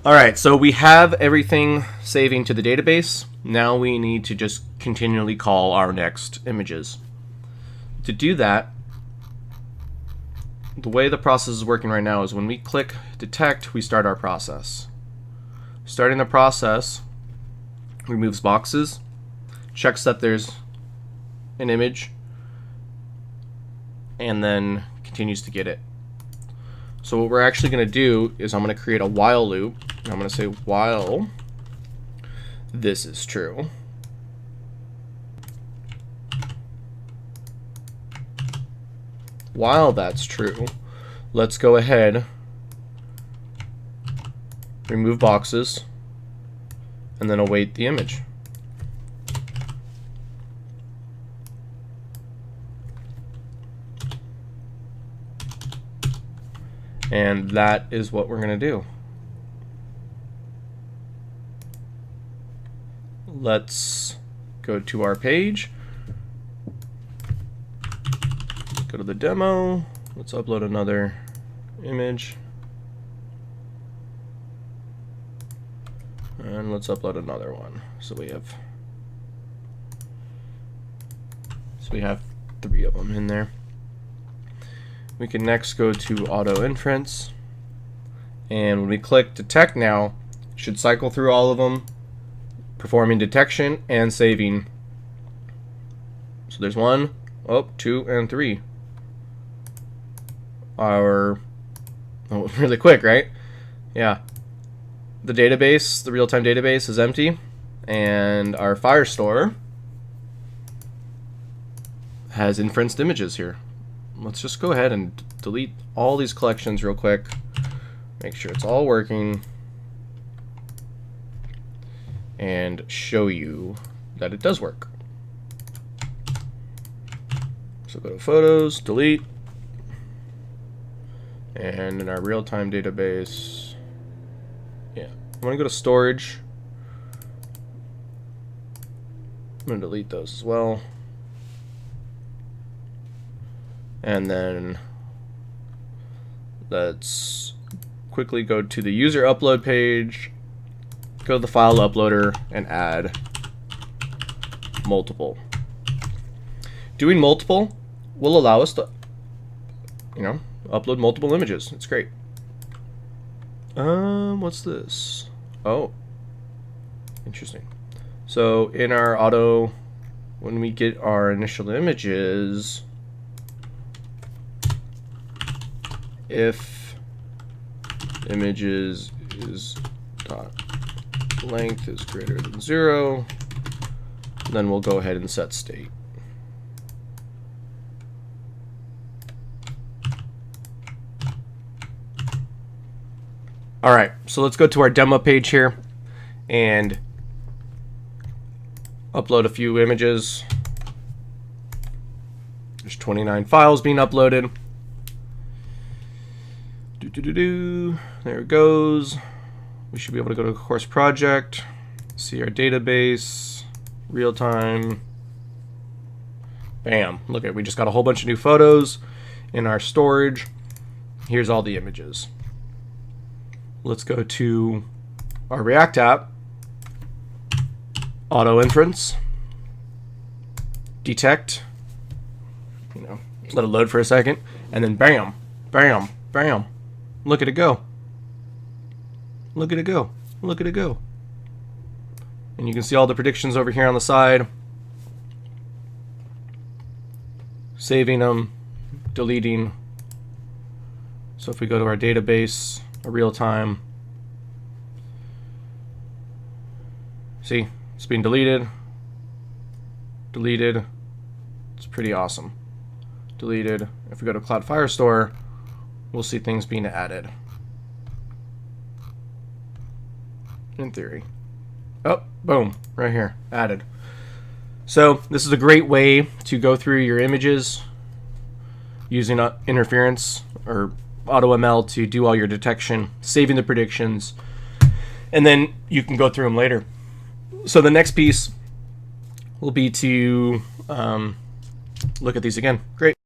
All right, so we have everything saving to the database. Now we need to just continually call our next images. To do that, the way the process is working right now is when we click detect, we start our process. Starting the process removes boxes, checks that there's an image, and then continues to get it. So what we're actually going to do is I'm going to create a while loop. And I'm going to say while this is true. While that's true, let's go ahead, remove boxes, and then await the image. And that is what we're going to do. Let's go to our page. Go to the demo. Let's upload another image. And let's upload another one. So we have 3 of them in there. We can next go to Auto Inference. And when we click detect now, it should cycle through all of them, performing detection and saving. So there's 1, 2, and 3. Really quick, right? Yeah. The database, the real-time database, is empty, and our Firestore has inferenced images here. Let's just go ahead and delete all these collections real quick. Make sure it's all working, and show you that it does work. So go to Photos, delete, and in our real-time database, yeah, I'm going to go to Storage. I'm going to delete those as well. And then let's quickly go to the user upload page, go to the file uploader, and add multiple. Doing multiple will allow us to, upload multiple images. It's great. What's this? Oh, interesting. So in our auto, when we get our initial images, if images is dot length is greater than 0, then we'll go ahead and set state. All right, so let's go to our demo page here and upload a few images. There's 29 files being uploaded. There it goes. We should be able to go to course project, see our database, real time. Bam, look at, we just got a whole bunch of new photos in our storage. Here's all the images. Let's go to our React app, Auto Inference, detect, let it load for a second, and then bam, bam, bam. Look at it go. Look at it go. Look at it go. And you can see all the predictions over here on the side. Saving them, deleting. So if we go to our database, a real time, see, it's being deleted. Deleted. It's pretty awesome. Deleted. If we go to Cloud Firestore, we'll see things being added. In theory. Oh, boom, right here, added. So this is a great way to go through your images using interference or AutoML to do all your detection, saving the predictions, and then you can go through them later. So the next piece will be to look at these again. Great.